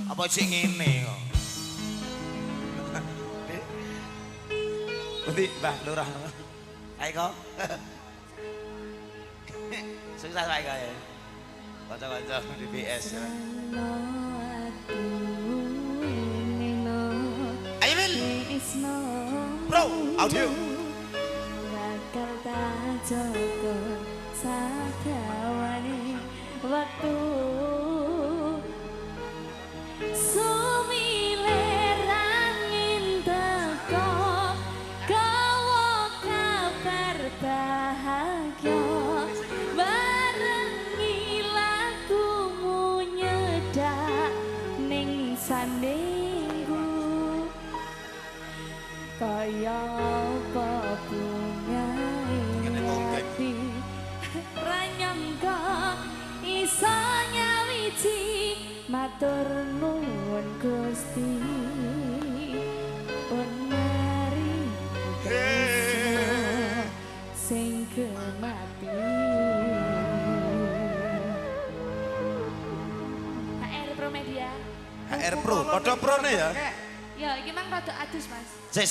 Apa sih ngene kok? Nanti Mbah Lurah. Ayo kok. Sukses baik kok ya. Kanca-kanca BBS. Ayo Wil. Bro, audio. Bakal tak jogo sadawane waktu sumiler angin teko gawa kabar bahagia barengi lagumu nyedak ning sandingku kaya apa bunga hati ranyangka iso nyawiji matur nuwun Gusti pun mari sing kemati HR Pro Media HR Pro, padha prone ya. ya ini mang rada adus Mas Si.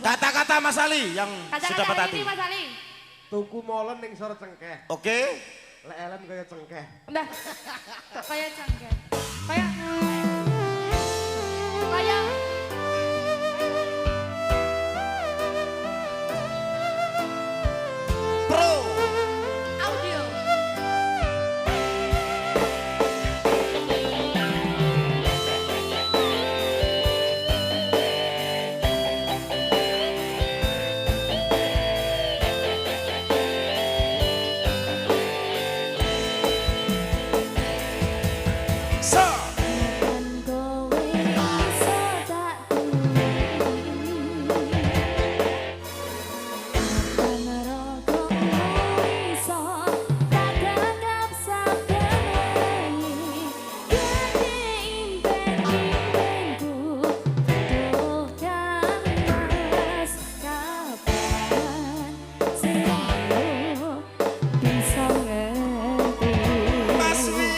Kata-kata Mas Ali yang sudah patah hati. Mas Ali Tuku molen ning sor cengkeh. Oke. Lek elem kaya cengkeh. udah kayak cangkeh kayak Pro. audio So. kan kowe iso tak tuwi kan rogo iso tak ganggap saben wengi gede impen-impenku tuh mas kapan sing bisa ngerti Mas Wil.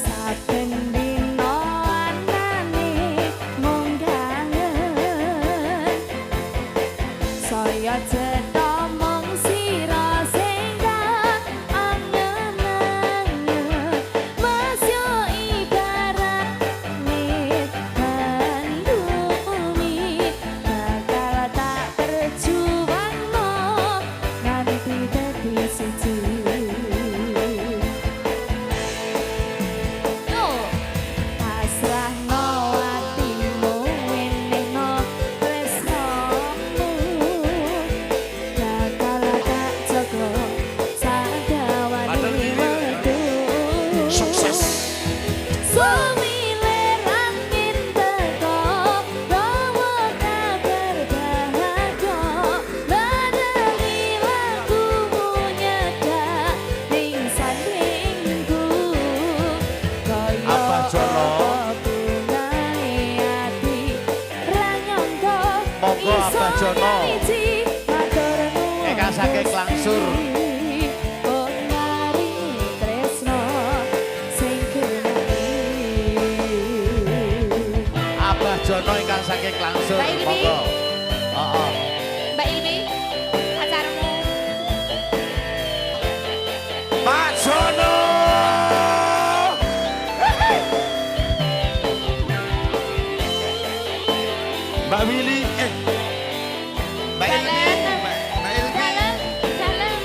saben dina anane mung kangen saya cetha mung sira sing tak angen-angen mas yo ibarat nit bumi bakal tak perjuangno nganti dadi siji pasrahno atimu wenehno tresnomu bakal tak jaga sadawane wektu Sukses. sumiler angin teko gawa kabar bahagia barengi lagumu nyedak ning sandingku kaya Abah Jono. bungae ati ranyangka Monggo Abah Jono. Eka saking Langsur. oh mari tresno sing kemati Abah Jono ingkang saking Langsur. Mbak Ilmi. Monggo. Heeh. Mbak Ilmi acarmu Pak Jono. Mbak Willy, Mbak Ilmi, Mbak Ilmi. dalam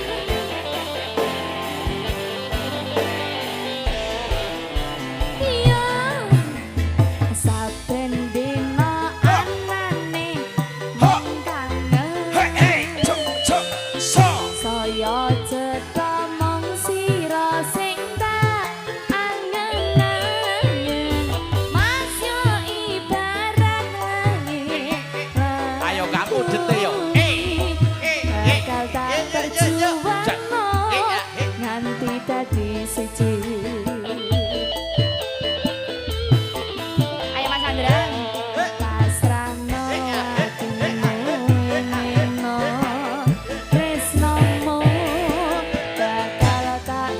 iya saben dina anane Ho. mung kangen Hey, cok, so. saya cetha mung sira sing tak angen-angen mas yo ibarat langit Ayo kamu dete yo. bakal tak perjuangno nganti dadi siji ayo Mas Andra pasrahno atimu wenehno tresnomu bakal tak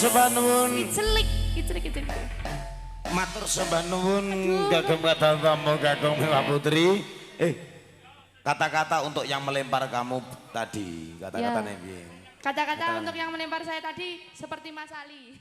sembah nuwun. Icelik, icelik, icelik. Matur sembah nuwun Gagem Kadatamu Gagem Mbak Putri. Kata-kata untuk yang melempar kamu tadi, kata-katanya piye? Kata-kata untuk yang melempar saya tadi seperti Mas Ali.